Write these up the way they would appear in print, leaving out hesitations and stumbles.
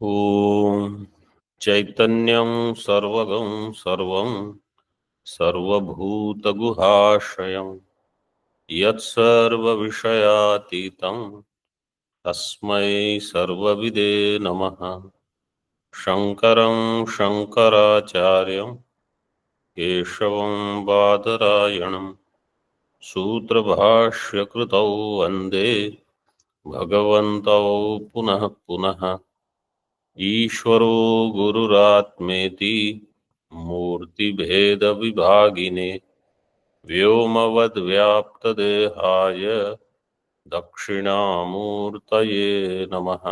ॐ चैतन्यं सर्वगं सर्वं सर्वभूतगुहाश्रयं यत्सर्वविषयातीतं तस्मै सर्वविदे नमः। शङ्करं शङ्कराचार्यं केशवं बादरायणं सूत्रभाष्यकृतौ वन्दे भगवन्तौ पुनः पुनः। ईश्वरो गुरुरात्मेति मूर्तिभेदविभागिने व्योमवद्व्याप्तदेहाय दक्षिणामूर्तये नमः।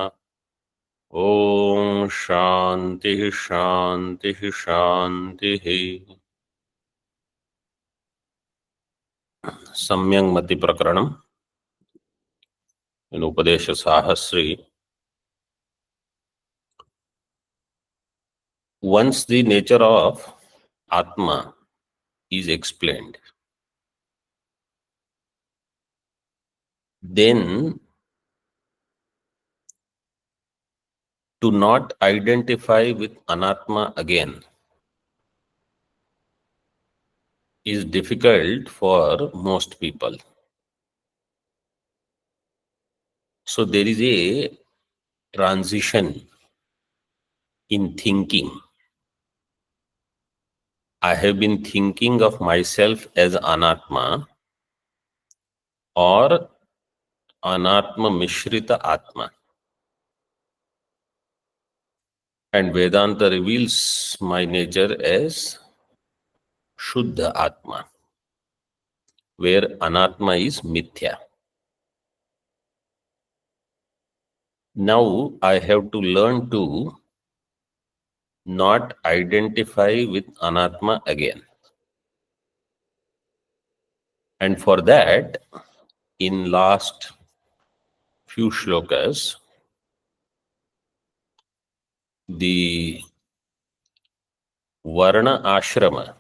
ॐ शान्तिः शान्तिः शान्तिः। सम्यङ्मति प्रकरणम् in Upadesha Sahasri. Once the nature of Atma is explained, then to not identify with Anatma again is difficult for most people. So there is a transition in thinking. I have been thinking of myself as Anatma or Anatma Mishrita Atma. And Vedanta reveals my nature as Shuddha Atma, where Anatma is Mithya. Now I have to learn to not identify with Anatma again. And for that, in last few shlokas, the Varna Ashrama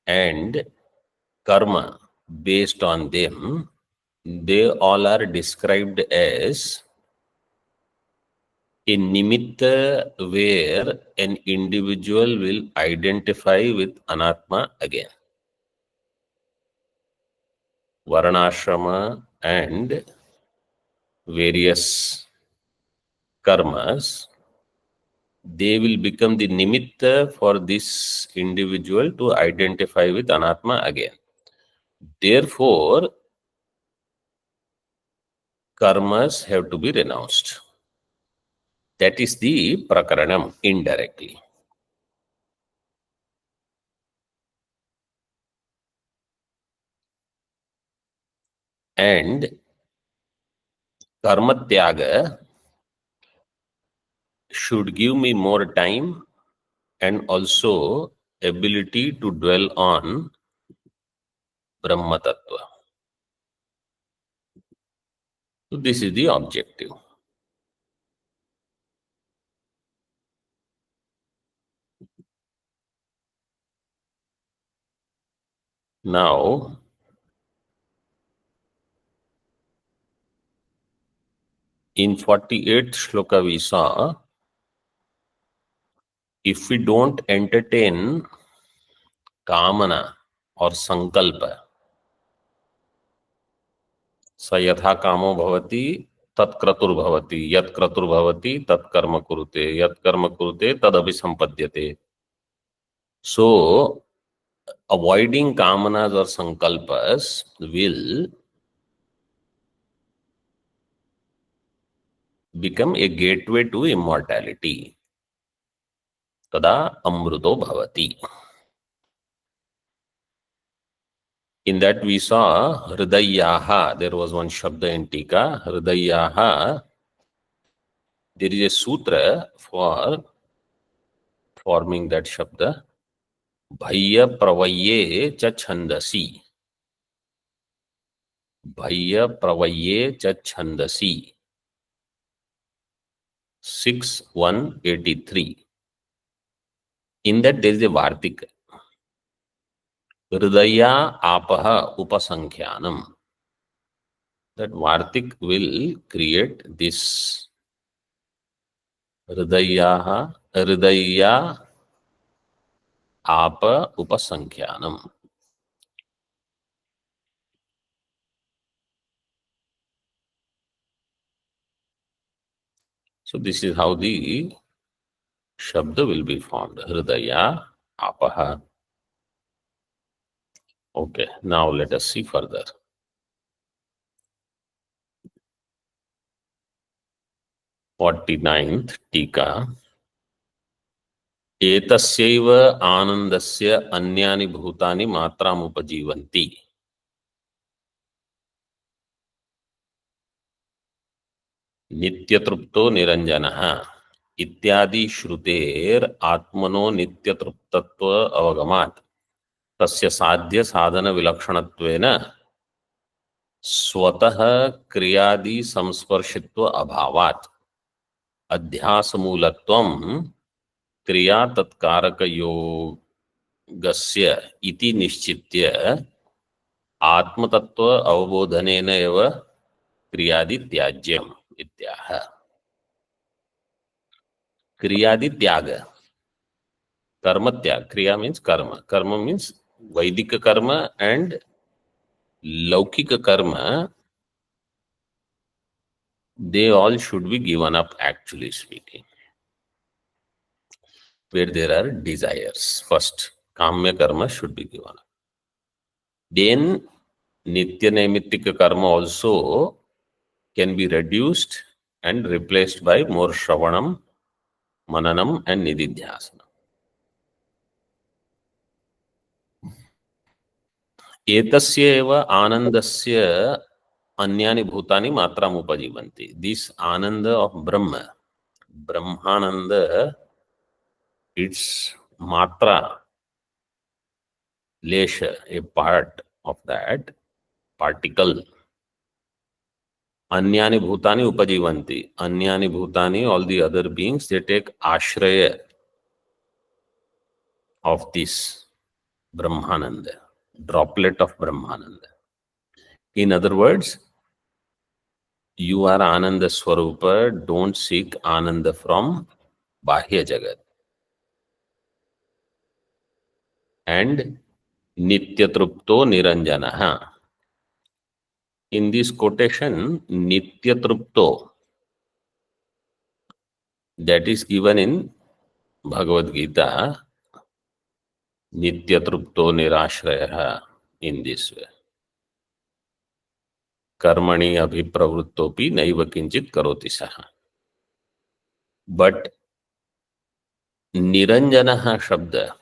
and Karma based on them, they all are described as a nimitta where an individual will identify with Anatma again. Varnashrama and various karmas, they will become the nimitta for this individual to identify with Anatma again. Therefore, karmas have to be renounced. That is the prakaranam indirectly. And karma tyaga should give me more time and also ability to dwell on Brahma Tattva. So this is the objective. Now, in 48th shloka we saw, if we don't entertain kamana or sankalpa, sa yatha kamo bhavati tat kratur bhavati, yat kratur bhavati tat karma kurute, yat karma kurute tad abhisampadhyate. So, avoiding kamanas or sankalpas will become a gateway to immortality. Tada amruto bhavati. In that we saw Hridayaha. There was one Shabda in Tika. Hridayaha. There is a sutra for forming that Shabda. Bhayya pravayye cha chandasi. Bhayya pravayye cha chandasi. 6-1-83. In that there is a Vartika. Hridaya apaha upasankhyanam. That Vartik will create this हृदयाः हृदया आप उपसंख्यानम. So this is how the shabda will be formed. Hridaya apaha. Okay, now let us see further. 49th टीका. एतस्यैव आनन्दस्य अन्यानि भूतानि मात्रामुपजीवन्ति. नित्यतृप्तो निरञ्जनः इत्यादि श्रुतेर आत्मनो नित्यतृप्तत्व अवगमात् तस्य साध्य साधन विलक्षणत्वेन स्वतः क्रियादि संस्पर्शित्व अभावात् अध्यासमूलत्वं क्रिया तत्कारक योगस्य इति निश्चित्य आत्मतत्व अवबोधनेन एव क्रियादि त्याज्यम् इत्याह. क्रियादि त्याग, कर्म त्याग. क्रिया मीन्स कर्म, कर्म मीन्स वैदिक कर्म and लौकिक कर्म. They all should be given up, actually speaking, where there are desires. First, kamya karma should be given up. Then nitya naimittika karma also can be reduced and replaced by more shravanam, mananam and nididhyasana. एतस्य एव आनन्दस्य अन्यानि भूतानि मात्राम उपजीवन्ति. This Anand of Brahma, Brahmananda, its matra, lesha, a part of that particle. Anyani bhutani upajivanti. Anyani bhutani, all the other beings, they take ashraya of this Brahmananda, droplet of Brahmananda. In other words, you are Ananda Swarupa, don't seek Ananda from Bahya Jagat. And Nitya Trupto Niranjanaha. In this quotation, Nitya Trupto, that is given in Bhagavad Gita, Nitya Trupto Nirashrayaha, in this way. Karmani abhipravrittopi naiva kinchit karoti saha. But Niranjanaha Shabda,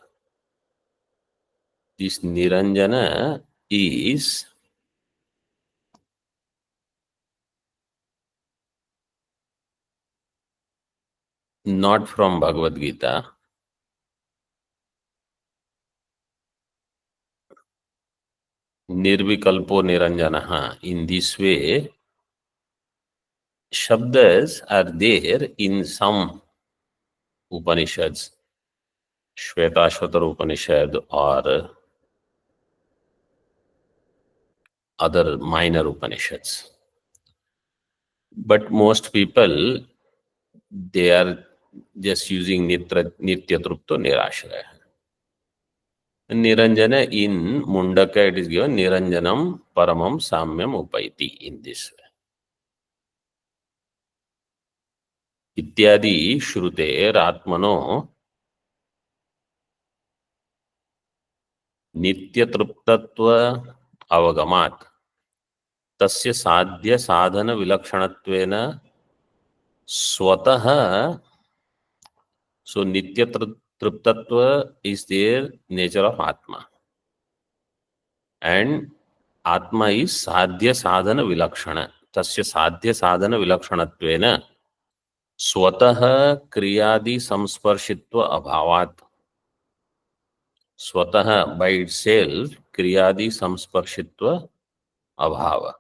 this Niranjana is not from Bhagavad Gita. Nirvikalpo Niranjanaha. In this way, Shabdas are there in some Upanishads, Shvetashvatar Upanishad or other minor Upanishads. But most people, they are just using Nitya Trupto Nirashraya. Niranjana in Mundaka it is given Niranjanam Paramam Samyam Upaiti in this way. इत्यादि श्रुतेर आत्मनो नित्य तृप्तत्व अवगमात् तस्य साध्य साधन विलक्षणत्वेन स्वतः. So नित्य तृप्तत्व is their nature of Atma, and Atma is साध्य साधन विलक्षण. तस्य साध्य साधन विलक्षणत्वेन स्वतः क्रियादि संस्पर्शित्व अभावात्. स्वतः by itself क्रियादि संस्पर्शित्व अभाव.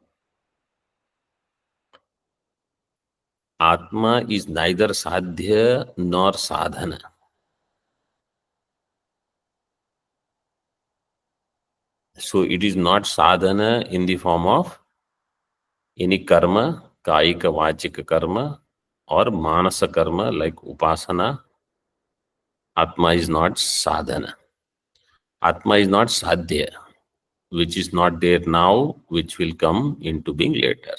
Atma is neither sadhya nor sadhana. So it is not sadhana in the form of any karma, kaika vachika karma or manasa karma like upasana, Atma is not sadhana. Atma is not sadhya, which is not there now, which will come into being later.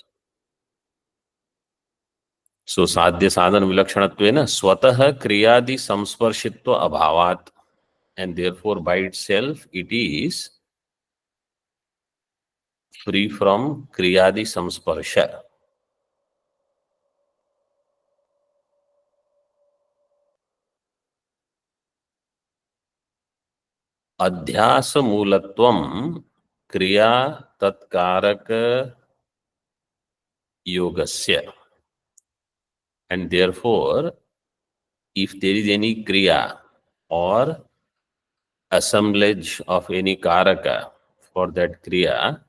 So sadhya sadhana vilakshanatvena swatah kriyadi samsparshitva abhavat, and therefore by itself it is free from kriyadi samsparsha. अध्यास मूलत्वम क्रिया तत्कारक योगस्य, and therefore if there is any kriya or assemblage of any karaka for that kriya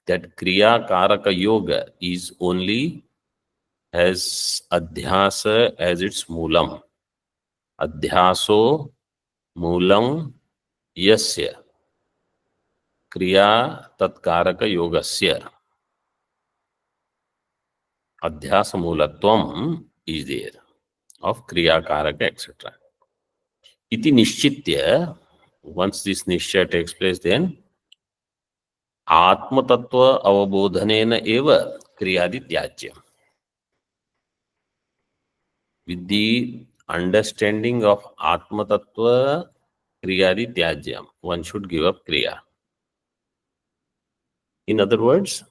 karaka yoga is only has adhyasa as its moolam. Adhyaso moolam yasya kriya tatkaraka yogasya. Adhyasa moolatvam is there of kriya karaka etc. Iti nishchitya, once this nishchaya takes place, then atma tattva avabodhanena eva kriyadi tyajya. With the understanding of atma tattva kriyadi tyajya, one should give up kriya. In other words,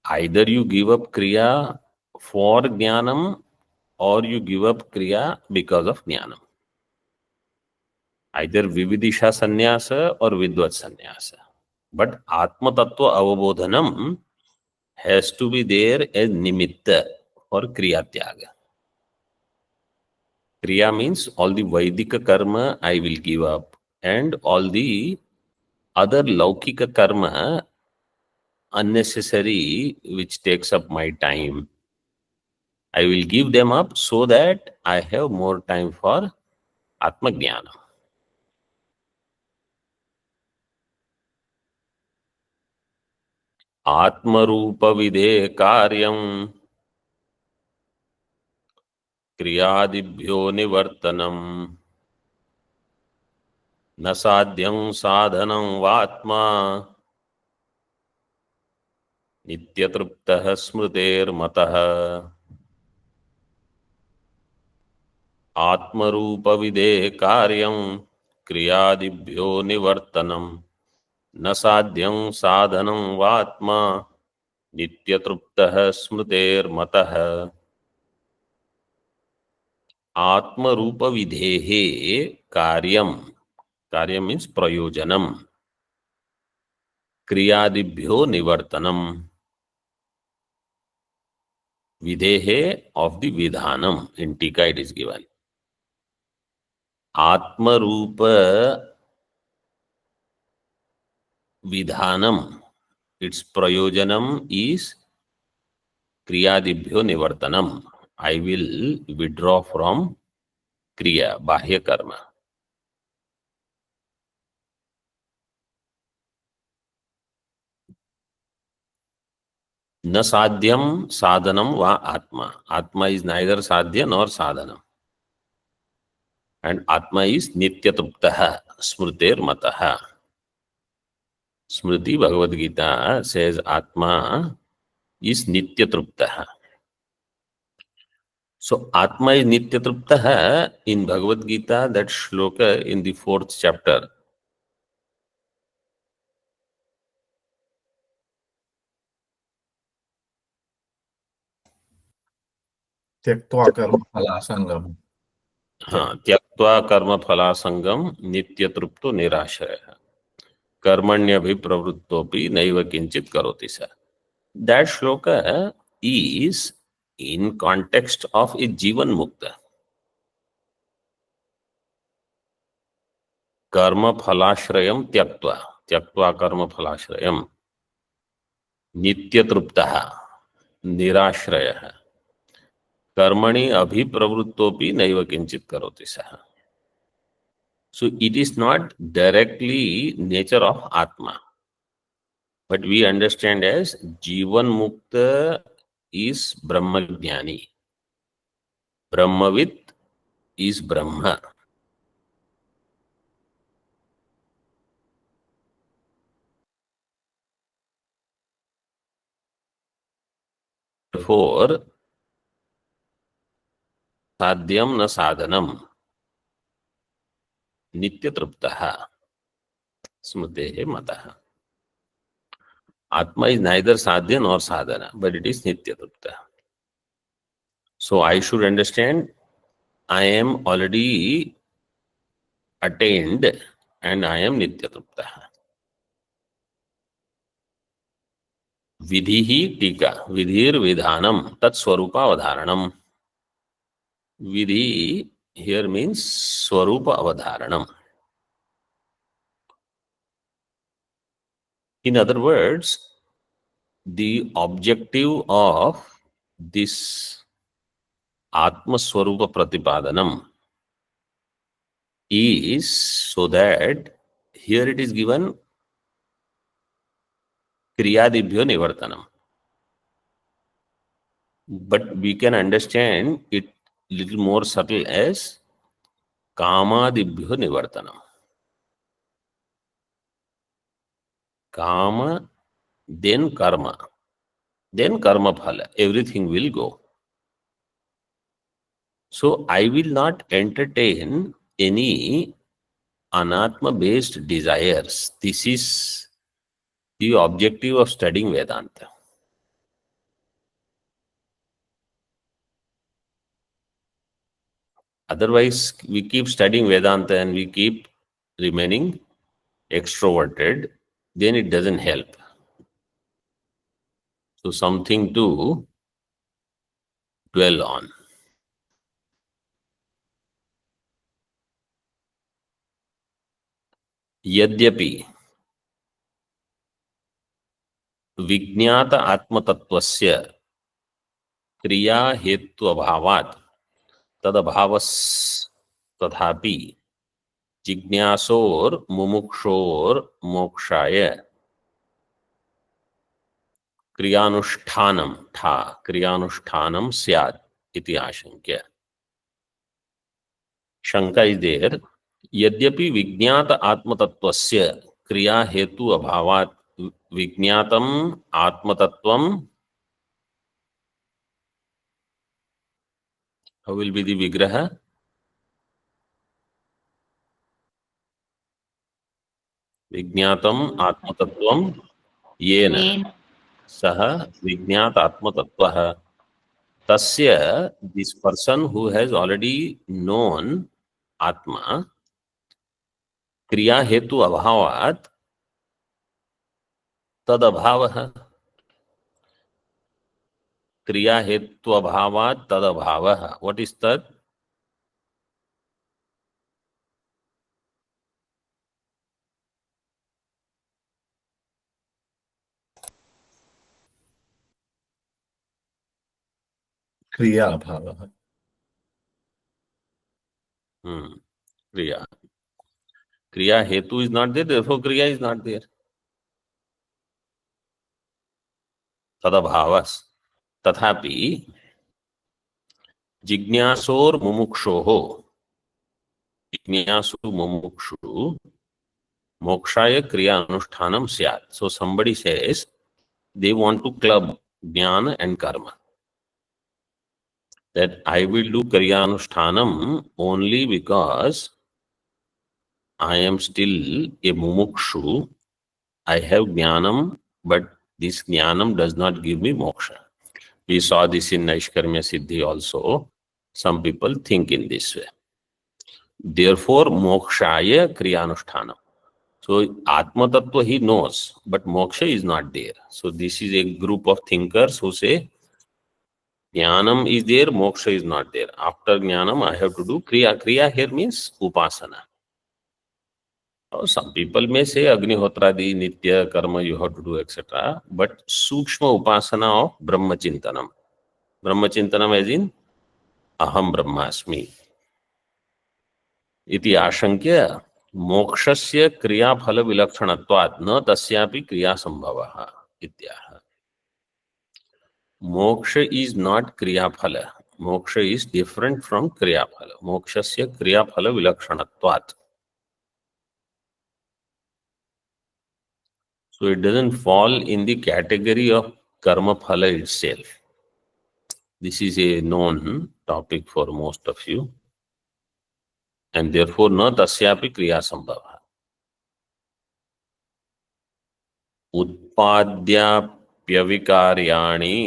either you give up kriya for jnanam or you give up kriya because of jnanam. Either vividisha sannyasa or vidvat sannyasa. But atma tattva avabodhanam has to be there as nimitta for kriya tyaga. Kriya means all the Vaidika karma I will give up, and all the other Laukika karma unnecessary which takes up my time, I will give them up so that I have more time for Atma Jnana. Atma Rupa Vide Karyam Kriyadibhyo Nivartanam Nasadhyam Sadhanam Vatma Nityatruptah Smriter Matah. आत्मरूपविदे कार्यं क्रियादिभ्यो निवर्तनं न साध्यं साधनं वात्मा नित्यतृप्तः स्मृतेर्मतः. आत्मरूपविधेः कार्यं, कार्यं means प्रयोजनम, क्रियादिभ्यो निवर्तनम, विधेहे of the विधानम. इन टीका it is given आत्मरूप विधानम, its prayojanam is kriyadibhyo nivartanam. I will withdraw from kriya, bahya karma. Na sadhyam sadhanam va atma. Atma is neither sadhya nor sadhanam. And atma is nityatruptaha smriter mataha. Smriti Bhagavad Gita says atma is nityatruptaha. So atma is nityatruptaha in Bhagavad Gita, that shloka in the 4th chapter. त्यक्त्वा कर्मफलासंगम. हाँ, त्यक्त्वा कर्मफलासंगम नित्यतृप्तो निराश्रयः कर्मण्यभिप्रवृत्तोपि नैव किंचित करोति स. That shloka is in context of a Jivan Mukta. Karma phalashrayam tyaktva, tyaktva karma phalashrayam nityatruptaha nirashrayah कर्मणि अभिप्रवृत्तोपि नैव किंचित करोति सः. So it is not directly nature of Atma, but we understand as Jivan Mukta is Brahmajnani. Brahmavid is Brahma. Therefore, sadhyam na sadhanam nityatruптah smrtehe matah. Atma is neither sadhya nor sadhana, but it is nityatrupta. So I should understand I am already attained and I am nityatrupta. Vidhi tika, vidhir vidhanam, tat swarupa avadharanam. Vidhi here means swarupa avadharanam. In other words, the objective of this Atma Swarupa Pratipadanam is so that here it is given Kriyadibhyo Nivartanam. But we can understand it little more subtle as Kamadibhyo Nivartanam. Kama, then karma phala. Everything will go. So I will not entertain any anatma-based desires. This is the objective of studying Vedanta. Otherwise, we keep studying Vedanta and we keep remaining extroverted, then it doesn't help. So something to dwell on. Yadyapi Vijnata Atmatatvasya Kriya Hetu Abhavat Tadabhavas Tadhapi Jignasor Mumukshor Mokshaya Kriyanushtanam Syad iti Ashankya. Shanka is there. Yadyapi Vijnata Atmatatvasya Kriya Hetu Abhavat Vijnatam Atmatattvam. How will be the Vigraha? Vijnatam Atmatattvam Yena Saha Vijnat Atmatattvaha. Tasya, this person who has already known Atma, Kriya Hetu Abhavat Tad Abhavaha. Kriya Hetu Abhavat Tad Abhavaha. What is that? Kriya Bhava. Kriya. Kriya Hetu is not there, therefore Kriya is not there. Tadabhavas. Tathapi Jignasor Mumukshoho. Jignasu Mumukshu Mokshaya Kriya Anushtanam Syat. So somebody says they want to club Jnana and Karma. That I will do Kriya Anushtanam only because I am still a Mumukshu. I have Jnanam, but this Jnanam does not give me moksha. We saw this in Naishkarmya Siddhi also. Some people think in this way. Therefore, Mokshaya Kriyanushthana. So, Atma Tattva he knows, but moksha is not there. So, this is a group of thinkers who say, Jnanam is there, moksha is not there. After Jnanam, I have to do Kriya. Kriya here means Upasana. Or some people may say Agnihotradi, Nitya, Karma, you have to do, etc. But Sukshma Upasana of Brahma Chintanam. Brahma Chintanam as in Aham Brahmasmi. Iti Ashankya Mokshasya Kriya Phala Vilakshanatvāt na tasyapi Kriya Sambhavaha. Ityaha. Moksha is not kriyaphala. Moksha is different from kriyaphala. Mokshasya kriyaphala vilakshanatvat. So it doesn't fall in the category of karma phala itself. This is a known topic for most of you. And therefore, na tasyapi kriya sambhava. उत्पाद्याप्यविकार्याणि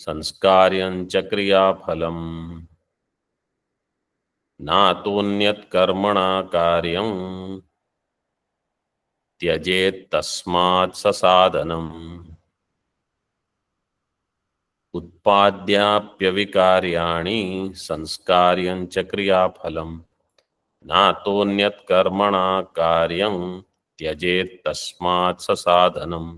संस्कार्यं च क्रियाफलम् नातोऽन्यत् कर्मणा कार्यं त्यजेत् तस्मात् ससाधनम् उत्पाद्याप्यविकार्याणि संस्कार्यं च क्रियाफलम् नातोऽन्यत् कर्मणा कार्यं त्यजेत् तस्मात् ससाधनम्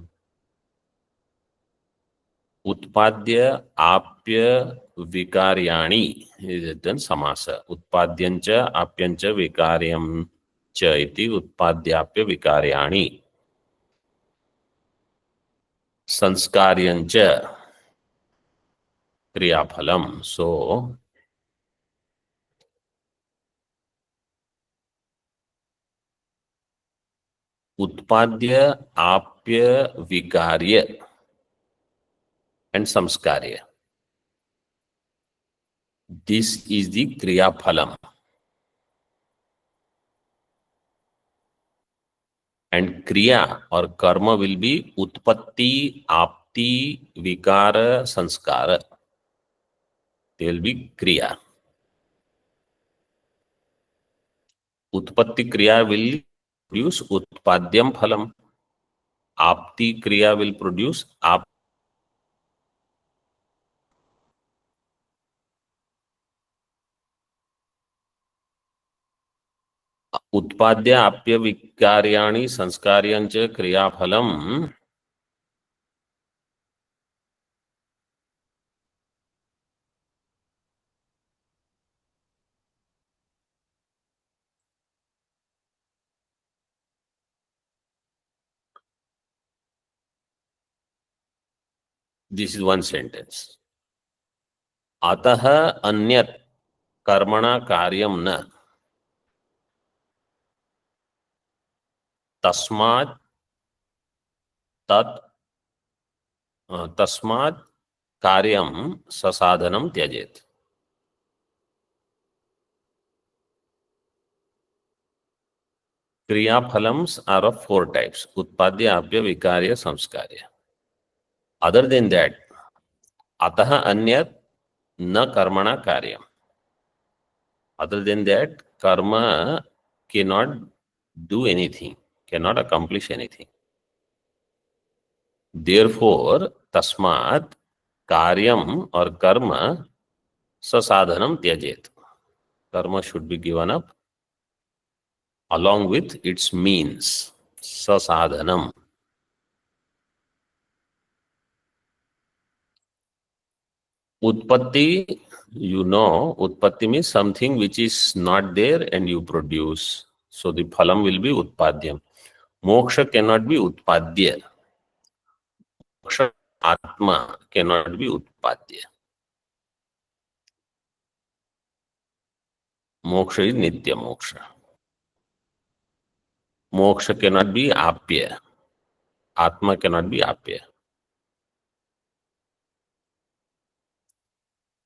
उत्पाद्य आप्य विकार्याणि समास उत्पाद्यंच आप्यंच विकार्यं च इति उत्पाद्याप्य विकार्याणि संस्कार्यंच क्रियाफलम. सो उत्पाद्य आप्य विकार्य and samskarya, this is the kriya phalam, and kriya or karma will be utpatti apti vikara sanskara. They will be kriya. Utpatti kriya will produce utpadyam phalam. Apti kriya will produce उत्पाद्य आप्य विकार्याणि संस्कार्यंच क्रियाफलम. This is one sentence. अतः अन्यत् कर्मणा कार्यम न तस्मात् तस्मात् कार्यम ससाधनम त्यजेत. Kriyaphalams are of four types: utpadya, apya, vikarya, samskarya. Other than that, ataha anyat na karmana karyam. Other than that, karma cannot do anything, cannot accomplish anything. Therefore, tasmat karyam or karma sasadhanam tyajet. Karma should be given up along with its means. Sasadhanam. Utpatti, you know, utpatti means something which is not there and you produce. So the phalam will be utpadyam. Moksha cannot be utpadya. Moksha atma cannot be utpadya. Moksha is nitya moksha. Moksha cannot be apya. Atma cannot be apya.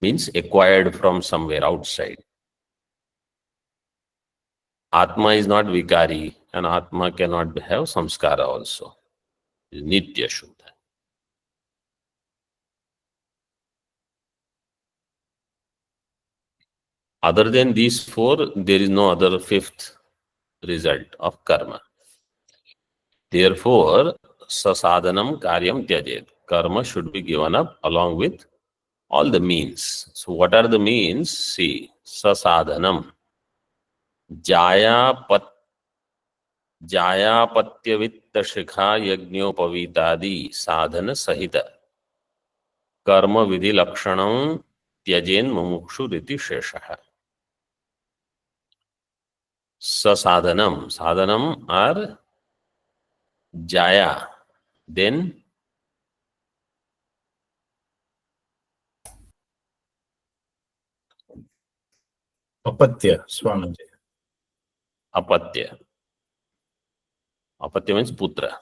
Means acquired from somewhere outside. Atma is not vikari and Atma cannot have samskara also. Nitya Shuddha. Other than these four, there is no other fifth result of karma. Therefore, sasadhanam karyam tyajet. Karma should be given up along with all the means. So what are the means? See, sasadhanam. जायापत्य वित्त शिखा यज्ञोपवीतादि साधन सहित कर्म विधि लक्षणं त्यजेन मुमुक्षु रीति शेषः. ससाधनम, साधनम are jaya, then Apatya, Swamiji. Apatya. Apatya means putra.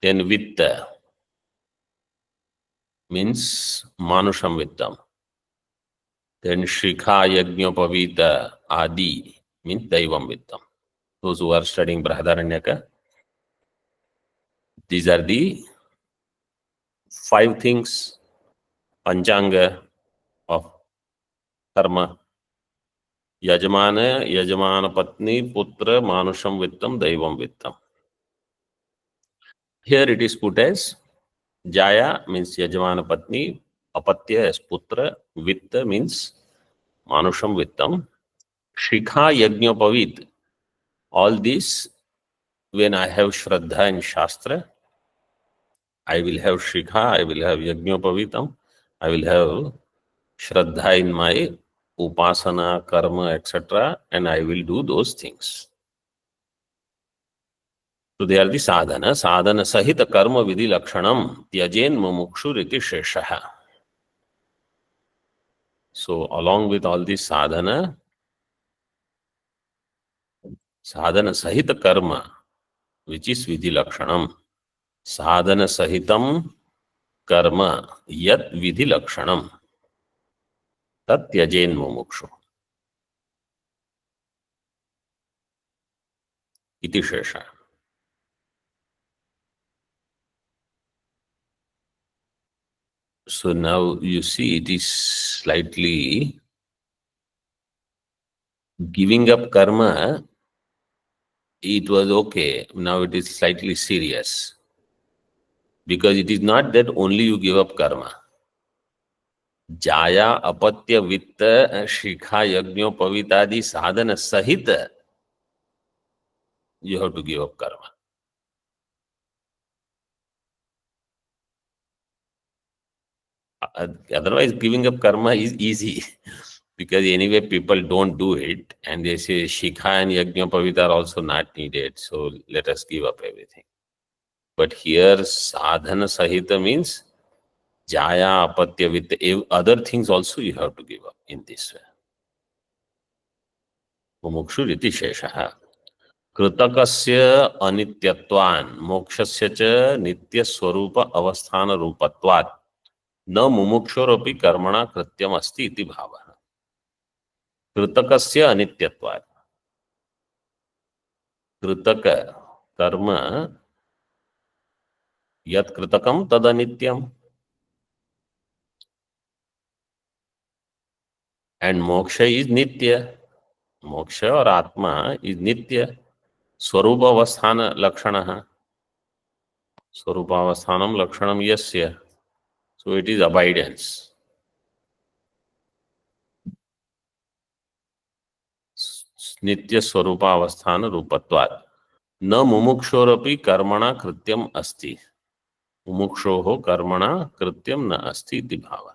Then Vitta means Manusham Vittam. Then Shikha Yajnopavita Adi means Daivam Vittam. Those who are studying Brahadaranyaka, these are the 5 things, Panchanga of karma. Yajamana, Yajamana Patni, Putra, Manusham Vittam, Daivam Vittam. Here it is put as Jaya means Yajamana Patni, Apatya as Putra, Vitta means Manusham Vittam, Shikha Yajnopavit. All these, when I have Shraddha in Shastra, I will have Shikha, I will have Yajnopavitam, I will have Shraddha in my Upasana, Karma, etc. And I will do those things. So they are the sadhana. Sadhana sahita karma vidhi lakshanam tyajen mumukshu riti sheshaha. So along with all this sadhana sahita karma, which is vidhi lakshanam, sadhana sahitam karma yat vidhi lakshanam tat tyajen mumukshu iti shesha. So now you see it is slightly giving up karma. It was okay. Now it is slightly serious. Because it is not that only you give up karma. Jaya, apatya, vitta, shikha, yajno, pavitadi, sadhana, sahita, you have to give up karma. Otherwise, giving up karma is easy. Because anyway, people don't do it. And they say shikha and yajna, pavita are also not needed. So let us give up everything. But here, sadhana, sahita means Jaya, apatya, vitta, other things also you have to give up in this way. मुमुक्षु रीति शेषः कृतकस्य अनित्यत्वान् मोक्षस्य च नित्य स्वरूप अवस्थान रूपत्वात् न मुमुक्षोरपि कर्मणा कृत्यम अस्ति इति भावः. कृतकस्य अनित्यत्वात्, कृतक कर्म यत् कृतकम तद अनित्यम, एंड मोक्ष इज नित्य. मोक्ष और आत्मा इज नित्य. स्वरूप अवस्थान लक्षणः. स्वरूपावस्थानम लक्षणम यस्य. So it is abidance. नित्य स्वरूपावस्थान रूपत्वात् न मुमुक्षोरपि कर्मणा कृत्यम अस्ति. मुमुक्षोः कर्मणा कृत्यम न अस्ति इति भावः.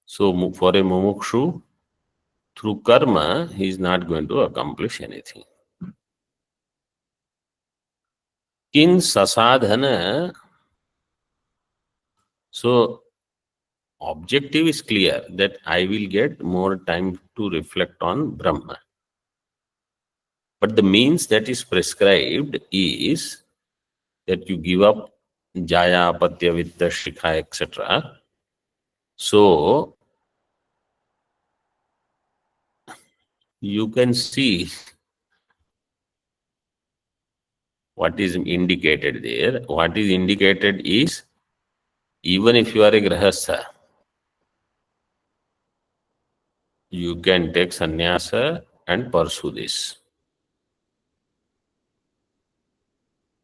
So for a mumukshu, through karma, he is not going to accomplish anything. In sasadhana, so objective is clear that I will get more time to reflect on Brahma. But the means that is prescribed is that you give up Jaya, Apatya, Vitta, Shikha, etc. So you can see what is indicated there. What is indicated is, even if you are a grahastha, you can take sannyasa and pursue this.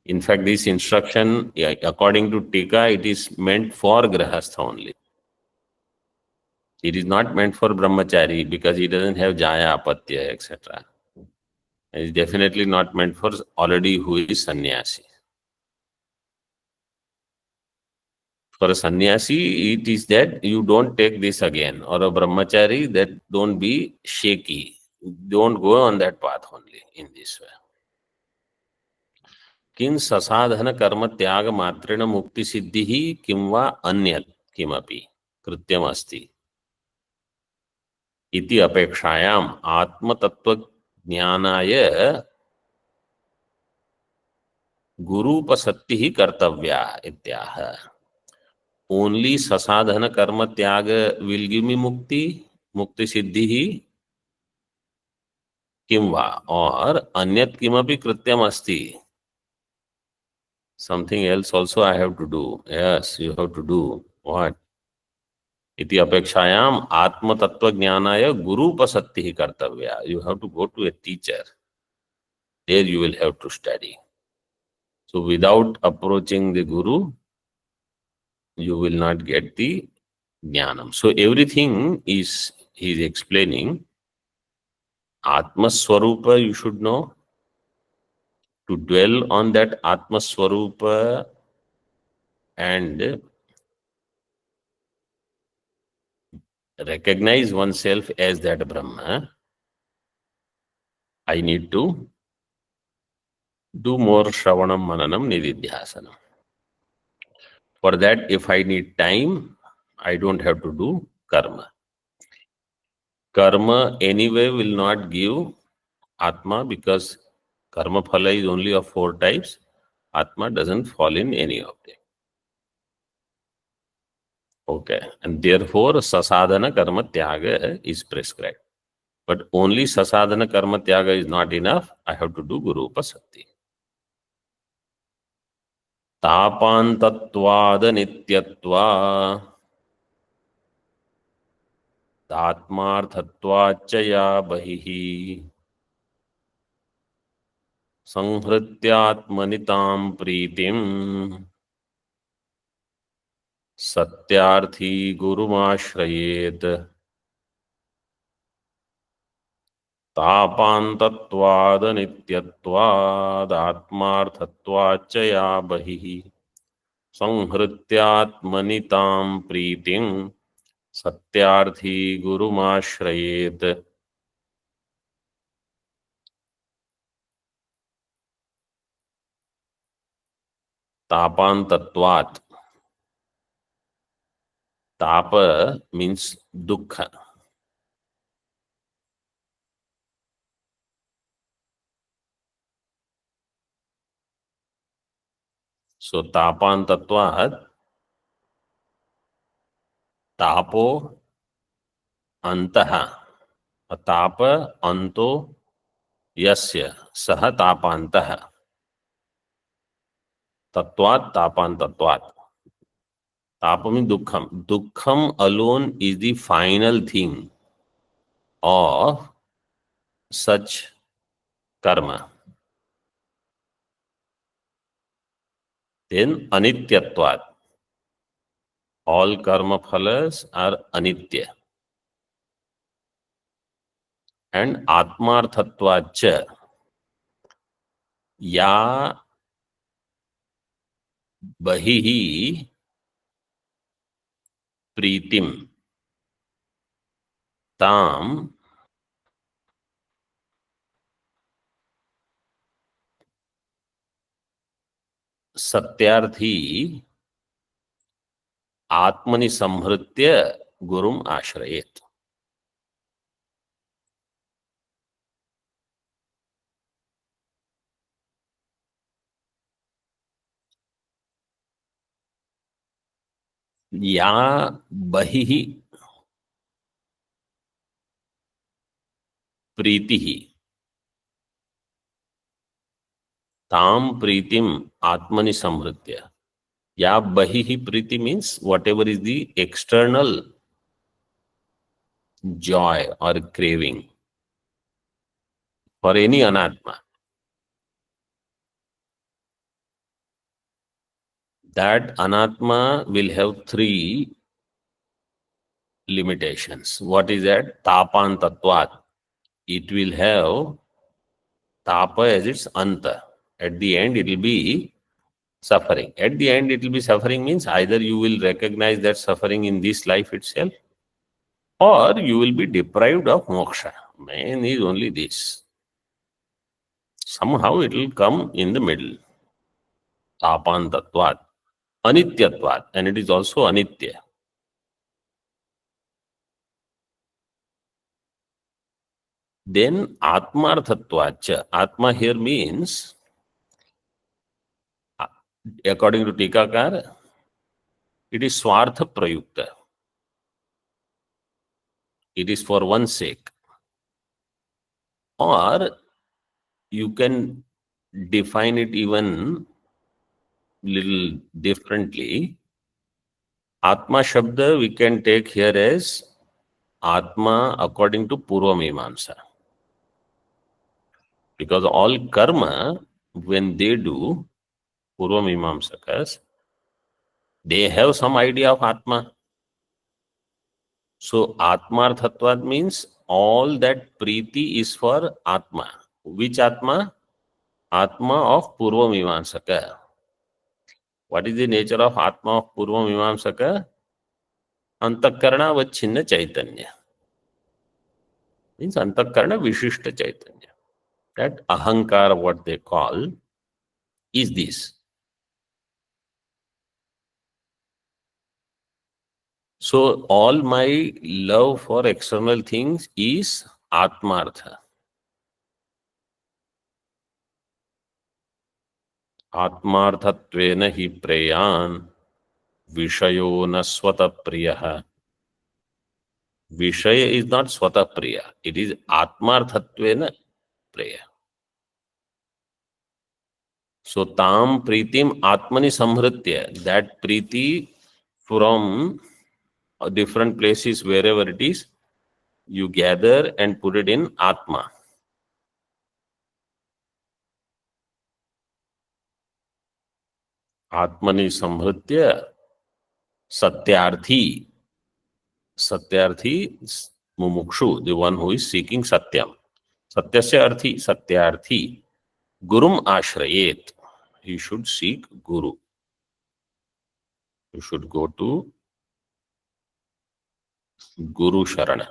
In fact, this instruction, according to Tika, it is meant for grahastha only. It is not meant for brahmachari because he doesn't have jaya, apatya, etc. It is definitely not meant for already who is sannyasi. For a sannyasi, it is that you don't take this again. Or a brahmachari, that don't be shaky. Don't go on that path only in this way. किं ससाधन कर्म त्याग मात्रेण मुक्ति सिद्धि ही किं वा अन्यत् किमपि कृत्यमस्ति इति अपेक्षायाम् आत्मतत्व ज्ञानाय गुरूपसक्ति ही कर्तव्या इत्याह. ओनली ससाधन कर्म त्याग विल गिव मी मुक्ति सिद्धि ही किं वा और अन्यत् किमपि कृत्यम अस्ति, something else also I have to do. Yes, you have to do what? इति अपेक्षायाम आत्म तत्व ज्ञानाय गुरूपसक्ति ही कर्तव्या. You have to go to a teacher. There you will have to study. So without approaching the guru, you will not get the jnanam. So everything is, he is explaining. Atma Swarupa you should know. To dwell on that Atma Swarupa and recognize oneself as that Brahma, I need to do more Shravanam, Mananam, Nididhyasanam. For that, if I need time, I don't have to do karma. Karma anyway will not give Atma because karma phala is only of 4 types. Atma doesn't fall in any of them. Okay. And therefore, sasadhana karma tyaga is prescribed. But only sasadhana karma tyaga is not enough. I have to do Guru Upasakti. तापान्तत्वाद नित्यत्वा तात्मार्थत्वाच्च या बहिः संहृत्यात्मनितां प्रीतिं सत्यार्थी गुरुमाश्रयेत्. तापान्तत्वाद नित्यत्वाद आत्मार्थत्वाच्च या बहिः संहृत्यात्मनितां प्रीतिं Satyarthi गुरुमाश्रयेत्. तापान्तत्वात्. Tapa means dukkha. So tapantatvat, tapo antaha. Tapa anto yasya saha tapantaha. Tatvat tapantatvat. Tapa means dukkham. Dukkham alone is the final thing of such karma. Then anityatvat. All karma phalas are anitya. And atmarthatvacha या बहिः प्रीतिम ताम सत्यार्थी आत्मनि संहृत्य गुरुम आश्रयेत्. या बहिः प्रीतिः ताम प्रीतिम आत्मनि संहृत्य. या बहिः प्रीति means whatever is the external joy or craving for any anatma. That anatma will have 3 limitations. What is that? Tapantatvat. It will have tapa as its anta. At the end, it will be suffering. At the end, it will be suffering means either you will recognize that suffering in this life itself, or you will be deprived of moksha. Man is only this. Somehow it will come in the middle. तापान्तत्वात्, anityatvat, and it is also anitya. Then atmarthatvacha. Atma here means, according to Tikakar, it is swartha prayukta. It is for one's sake. Or you can define it even little differently. Atma Shabda we can take here as Atma according to Purva Mimamsa. Because all karma, when they do, Purva Mimamsakas, they have some idea of Atma. So Atmarthatvat means all that Priti is for Atma. Which Atma? Atma of Purva Mimamsaka. What is the nature of Atma of Purva Mimamsaka? Antakarana Vachinna Chaitanya. Means Antakarana Vishishta Chaitanya. That Ahankara, what they call, is this. So all my love for external things is Atmartha. Atmarthatvena hi preyan Vishayo na swata priyaha. Vishaya is not swata priya. It is Atmarthatvena priya. So tam pritim atmani samhritya. That priti from different places, wherever it is, you gather and put it in Atma. Atmani samhritya satyarthi. Satyarthi, mumukshu, the one who is seeking satyam. Satyasya arthi, satyarthi. Gurum ashrayet. He should seek Guru. You should go to Guru Sharana.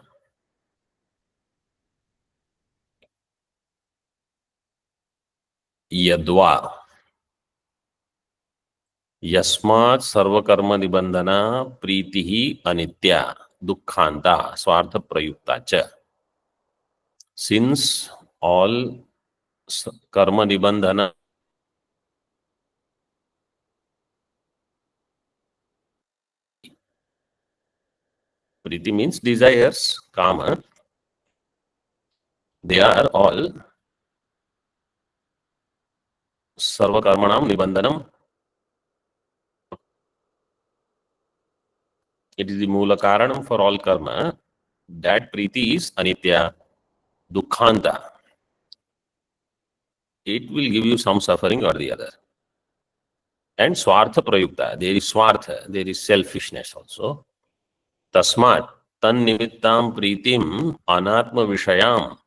Yadva. Yasmat sarvakarma nibandhana pritihi anitya dukkhanta swartha prayukta cha. Since all karma nibandhana priti means desires, kama, they are all sarvakarmanam nibandhanam. It is the moola karanam for all karma. That priti is anitya, dukkhanta. It will give you some suffering or the other. And swartha prayukta, there is swartha, there is selfishness also. Tasmat tan nimittam pritim anatma vishayam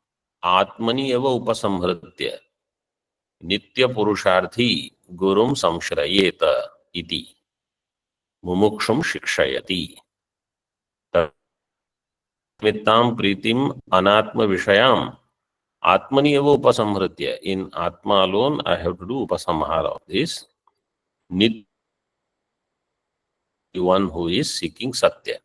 atmani eva upasamhritya nitya purusharthi gurum samshrayeta iti mumukshum shikshayati. Nimittam pritim anatma vishayam atmani eva upasamhritya. In Atma alone, I have to do upasamhara of this. Nitya, the one who is seeking Satya.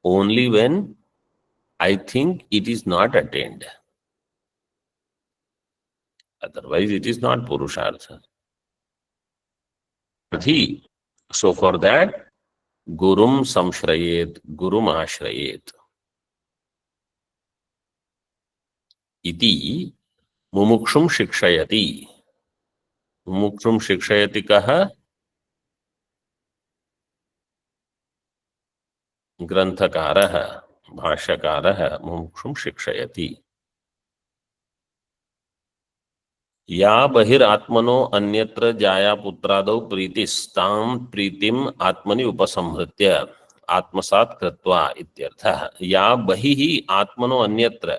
Only when I think it is not attained. Otherwise, it is not Purushartha. So for that, Gurum Samshrayet, Gurum Ashrayet. Iti Mumukshum Shikshayati. Mumukshum Shikshayati kaha? Granthakaraha, Bhashyakaraha, Mumukshum Shikshayati. या बहिरात्मनो अन्यत्र जाया पुत्रादौ प्रीतिस्तां प्रीतिम आत्मनि उपसंहृत्य आत्मसात कृत्वा इत्यर्थः. या बहिः आत्मनो अन्यत्र,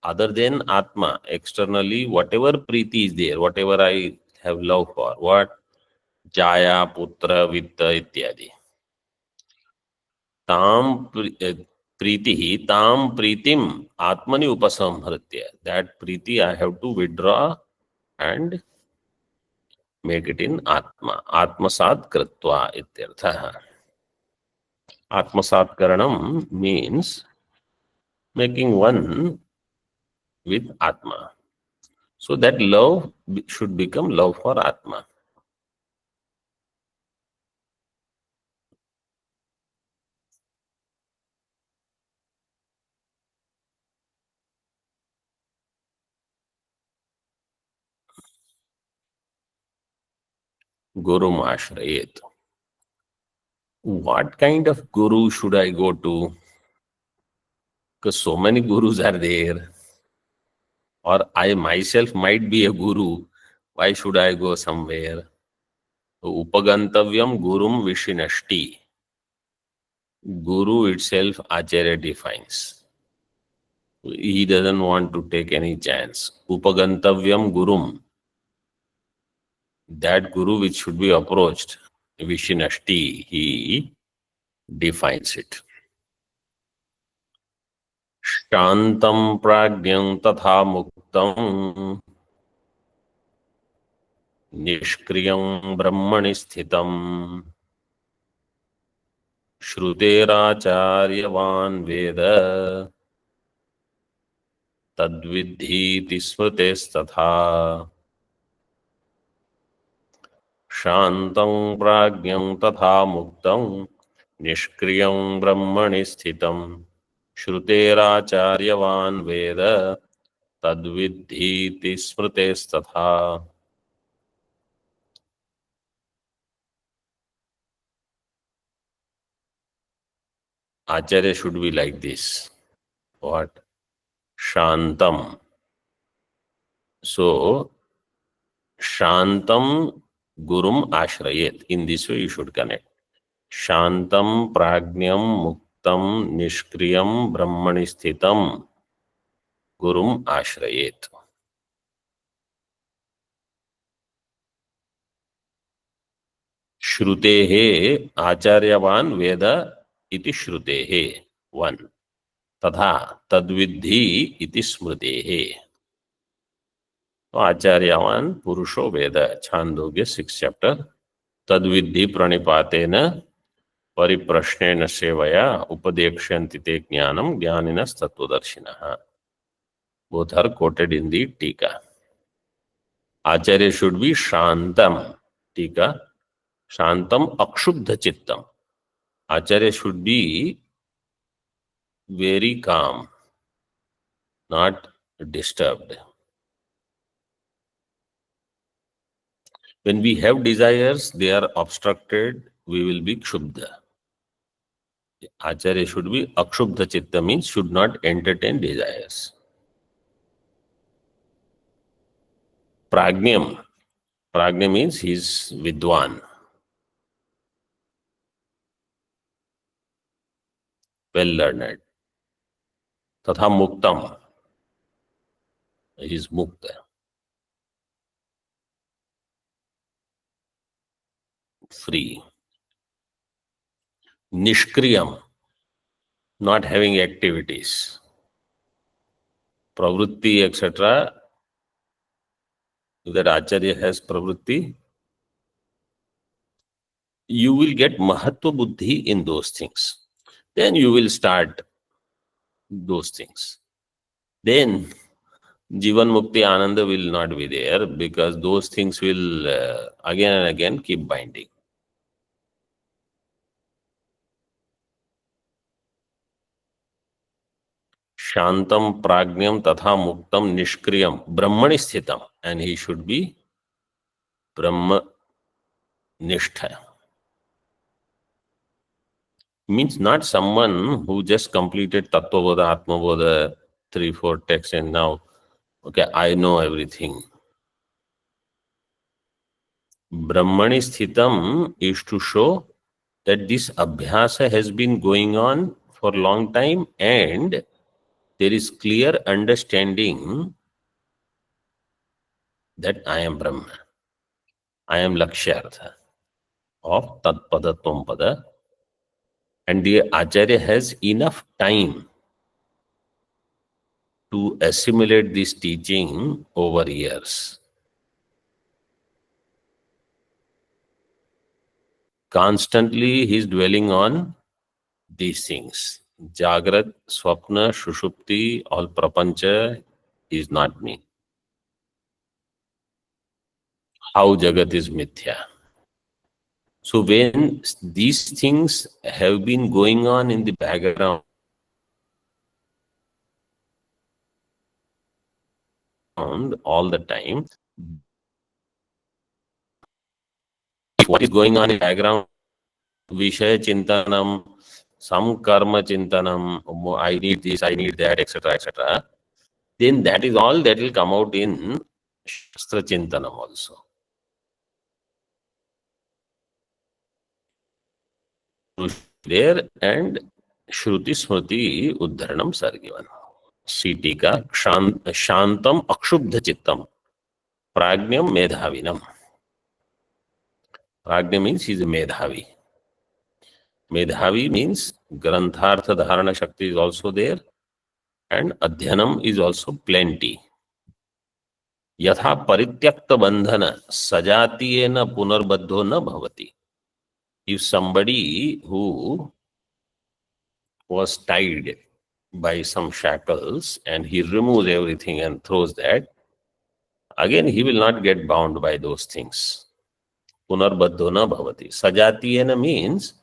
other than atma, externally, whatever priti is there, whatever I have love for, what? Jaya, putra, vitta, ityadi. Tam Priti tam pritim atmani upasamhritya. That priti I have to withdraw and make it in atma. Atmasat kritva ityartha. Atmasat karanam means making one with atma. So that love should become love for atma. Gurum ashrayet. What kind of guru should I go to? Because so many gurus are there. Or I myself might be a guru. Why should I go somewhere? Upagantavyam gurum vishinashti. Guru itself Acharya defines. He doesn't want to take any chance. Upagantavyam gurum. That guru which should be approached, vishinashti, he defines it. Shantam pragyam tatha muktam nishkriyam brahmani sthitam श्रुतेराचार्यवान् वेद तद्विद्धीति स्मृतेस्तथा शान्तं प्राज्ञं तथा मुक्तं निष्क्रियं ब्रह्मणि स्थितं श्रुतेराचार्यवान् वेद तद्विद्धीति स्मृतेस्तथा. Acharya should be like this. What? Shantam. So, Shantam Gurum Ashrayet. In this way, you should connect. Shantam Prajnam Muktam Nishkriyam Brahmani Sthitam Gurum Ashrayet. Shrutehe Acharyavan Veda iti Shrutehe. One. Tadha Tadvidhi iti Smritehe. Acharyavan Purusho Veda. Chandogya 6th chapter. Tadvidhi Pranipatena परिप्रश्नेन सेवया उपदेक्ष्यन्ति ते ज्ञानम ज्ञानिनस्तत्वदर्शिनः. Both are quoted in the Tika. Acharya should be Shantam. Tika. Shantam Akshubdha Chittam. Acharya should be very calm, not disturbed. When we have desires, they are obstructed, we will be Kshubdha. Acharya should be Akshubdha Chitta, means should not entertain desires. Prajnam. Prajna means he is Vidwan. Well learned. Tatha Muktam. He is Mukta. Free. Nishkriyam. Not having activities. Pravritti, etc. If that Acharya has pravritti, you will get Mahatva Buddhi in those things. Then you will start those things. Then Jivan Mukti Ananda will not be there because those things will again and again keep binding. Shantam Prajnam Tatha Muktam Nishkriyam Brahmani Sthitam, and he should be Brahma Nishtha. Means not someone who just completed Tattvabodha, Atmabodha, 3-4 texts and now, okay, I know everything. Brahmani Sthitam is to show that this abhyasa has been going on for a long time and there is clear understanding that I am Brahma. I am Lakshyartha of Tatpada Tvam Pada. and the Acharya has enough time to assimilate this teaching over years. Constantly he is dwelling on these things. Jagrat, Swapna, Shushupti, all Prapancha is not me. How Jagat is Mithya. So when these things have been going on in the background all the time, what is going on in the background, Vishaya Chintanam, some Karma Chintanam, I need this, I need that, etc., etc., then that is all that will come out in Shastra Chintanam also. There and Shruti Smriti Uddharanam sir given. Sitika Shantam Akshubdha Chittam Prajnam Medhavinam. Prajna means he is a Medhavi. Medhavi means Granthartha Dharana Shakti is also there and Adhyanam is also plenty. Yatha Parityakta Bandhana Sajatiyena Punarbaddho na bhavati. If somebody who was tied by some shackles and he removes everything and throws that, again he will not get bound by those things. Punarbaddho na bhavati. Sajatiyena means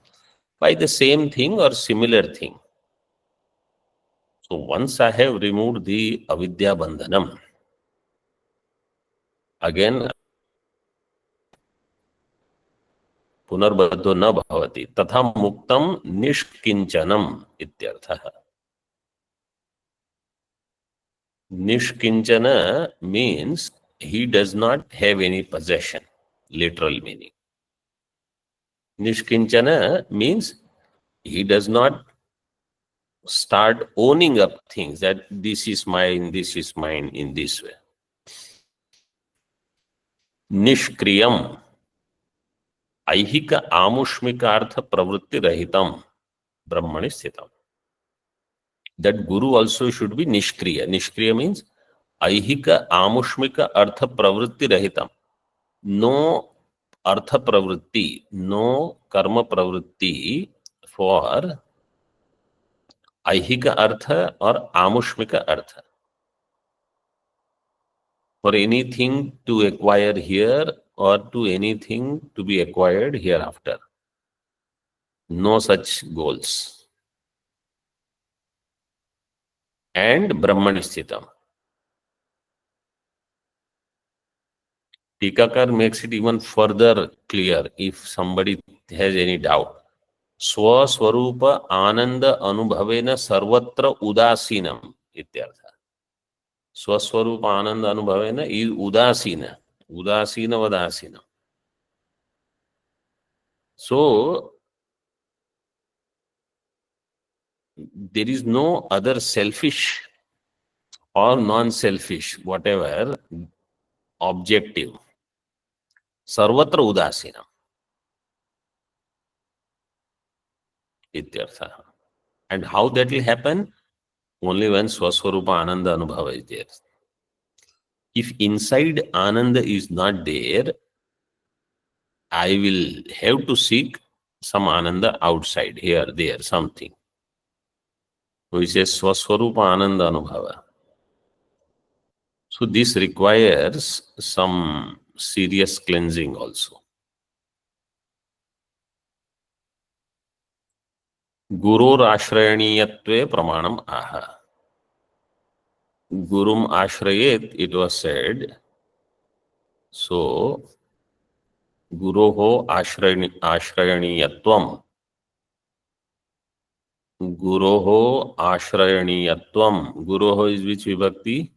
by the same thing or similar thing. So once I have removed the avidya bandhanam, again punarbaddho na bhavati. Tatha muktam nishkinchanam ityartha. Nishkinchana means he does not have any possession, literal meaning. Nishkinchana means he does not start owning up things that this is mine in this way. Nishkriyam, aihika amushmikartha pravritti rahitam, brahmani sthitam. That guru also should be nishkriya. Nishkriya means aihika amushmika artha pravritti rahitam. No artha pravritti, no karma pravritti for aihika artha or amushmika artha. For anything to acquire here or to anything to be acquired hereafter. No such goals. And Brahmani Sthitam. Tikakar makes it even further clear if somebody has any doubt. Swaswarupa Ananda Anubhavena Sarvatra Udasinam Ityartha. Swaswarupa Ananda Anubhavena is Udasina. Udasina Vadasina. So, there is no other selfish or non-selfish, whatever, objective. Sarvatra Udasina. Ityartha. And how that will happen? Only when Swaswarupa Ananda Anubhava is there. If inside Ananda is not there, I will have to seek some Ananda outside, here, there, something. Which is Swaswarupa Ananda Anubhava. So this requires some serious cleansing also. Gurur Ashrayaniyatve Pramanam Aha. Gurum Ashrayet, it was said. So, Guroho Ashrayaniyatvam. Guroho Ashrayaniyatvam. Guroho is which vibhakti?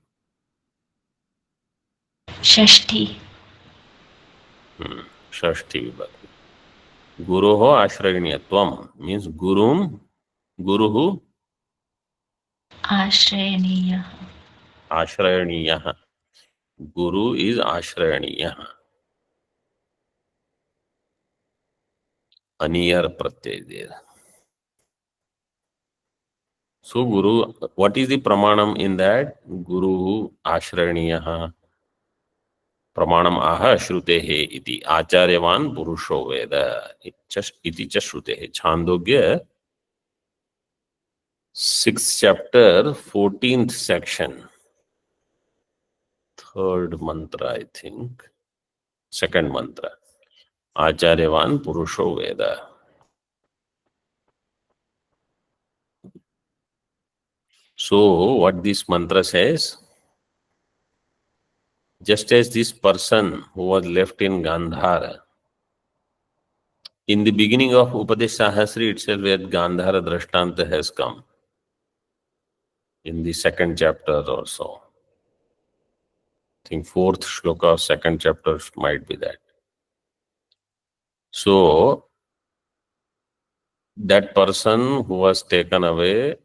Shashti. Shashti vibhakti. Guroho Ashrayaniyatvam means Guruhu Ashrayaniya. Ashrayaniyaha. Guru is Ashrayaniyaha. Aniyar pratyay there. So Guru, what is the pramanam in that? Guru ashraniyaha pramanam aha shrutehe iti acharyavan purusho veda iti cha shrutehe. Chandogya 6th chapter 14th section, third mantra, I think, second mantra. Acharyavan purusho veda. So what this mantra says, just as this person who was left in Gandhara, in the beginning of Upadesh Sahasri itself, where Gandhara Drashtanta has come, in the second chapter or so, I think fourth shloka of second chapter might be that. So that person who was taken away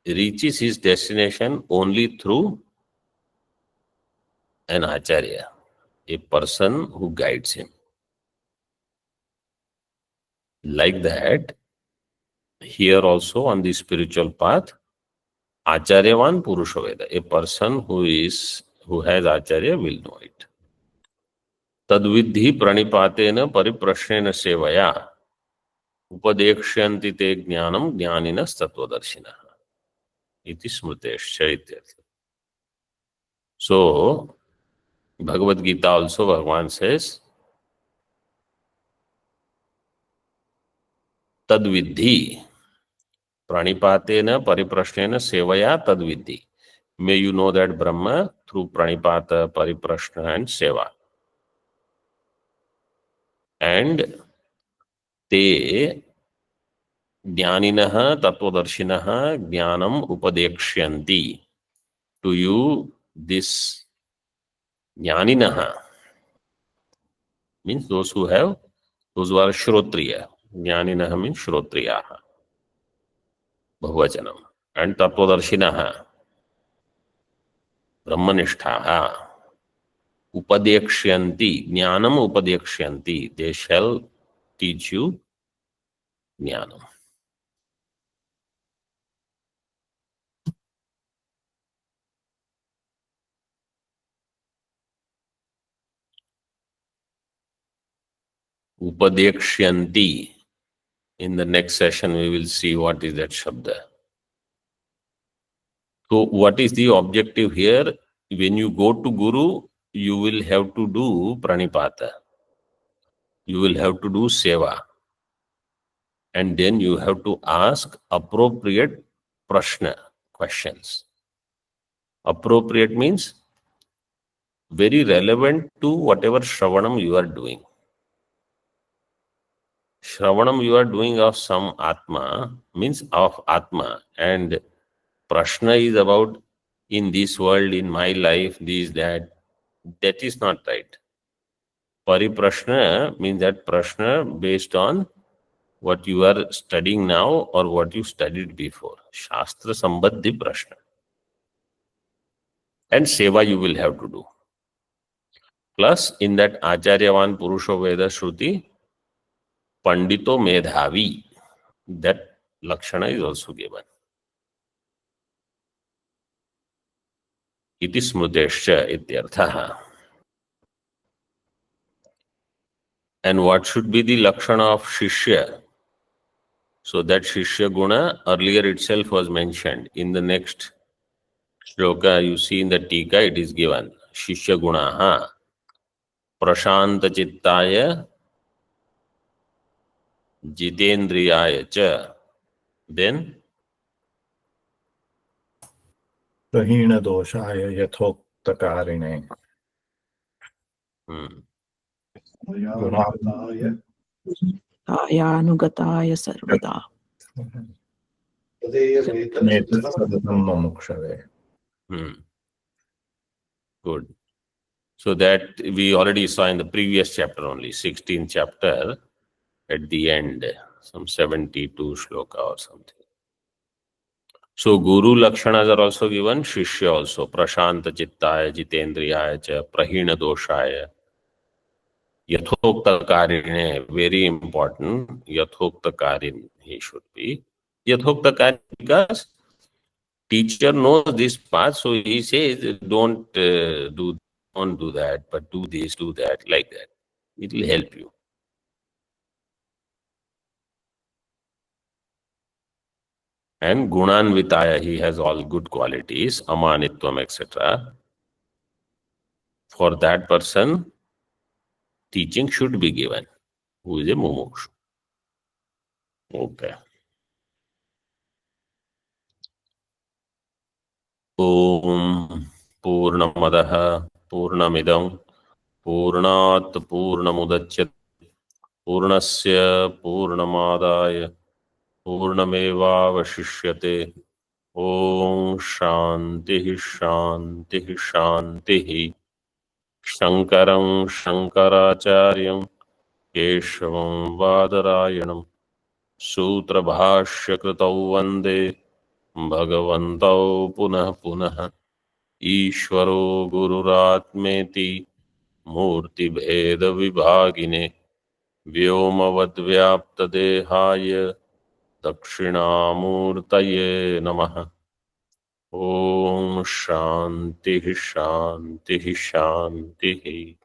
reaches his destination only through an acharya, a person who guides him. Like that, here also on the spiritual path, acharyavan purusha veda, a person who has acharya will know it. तद्विद्धि प्रणिपातेन परिप्रश्नेन सेवया उपदेक्ष्यन्ति ते ज्ञानम ज्ञानिनस्तत्वदर्शिनः इति स्मृतेश्च इत्यर्थ. So Bhagavad Gita also Bhagavan says tadviddhi pranipatena pariprashnena sevaya tadviddhi. May you know that Brahma through pranipata, pariprashna and seva. And te jnaninaha tattvadarshinaha jnanam upadekshyanti. To you, this jnaninaha means those who are shrotriya. Jnaninaha means shrotriyaha. Bahuvachanam. And tattvadarshinaha, brahmanishtaha. Upadekshyanti, jnanam upadekshyanti. They shall teach you jnanam. Upadekshyanti. In the next session, we will see what is that shabda. So, what is the objective here? When you go to Guru, you will have to do pranipata. You will have to do seva. And then you have to ask appropriate prashna, questions. Appropriate means very relevant to whatever shravanam you are doing. Shravanam you are doing of some Atma means of Atma, and prashna is about in this world, in my life, this, that. That is not right. Pariprashna means that prashna based on what you are studying now or what you studied before. Shastra Sambandhi prashna. And seva you will have to do. Plus, in that Acharyavan Purusho Veda Shruti, Pandito Medhavi, that Lakshana is also given. Iti smrutescha ityarthaha. And what should be the Lakshana of Shishya? So that Shishya Guna earlier itself was mentioned. In the next shloka, you see in the Tika, it is given. Shishya Gunaha Prashanta Chittaya Jitendriyaya cha. Then Prahina doshaya yathoktakarinē. Ayanugataya sarvada. Netasadatam mamukshave. Good. So that we already saw in the previous chapter only, 16th chapter, at the end, some 72 shloka or something. So Guru Lakshanas are also given, Shishya also, Prashanta Chittaya, Jitendriyaya cha, Prahina Doshaya, Yathokta Karine, very important, Yathokta Karin he should be. Yathokta Karin because teacher knows this path, so he says, don't do that, but do this, do that, like that. It will help you. And Gunanvitaya, he has all good qualities, Amanitvam, etc. For that person, teaching should be given, who is a mumukshu. Okay. Om Purnamadah Purnamidam Purnat Purnamudachyat Purnasya Purnamadaya Purnamevavashishyate. Om Shanti Shanti Shanti. Shankaram Shankaracharyam Keshavam Vadarayanam Sutra Bhashya Kritau Vande Bhagavantau Punah Punah Ishvaro Gururatmeti Murti Bheda Vibhagine Vyomavad Dehaya Dakshinamurtaye Namaha. Om Shanti Shanti Shanti.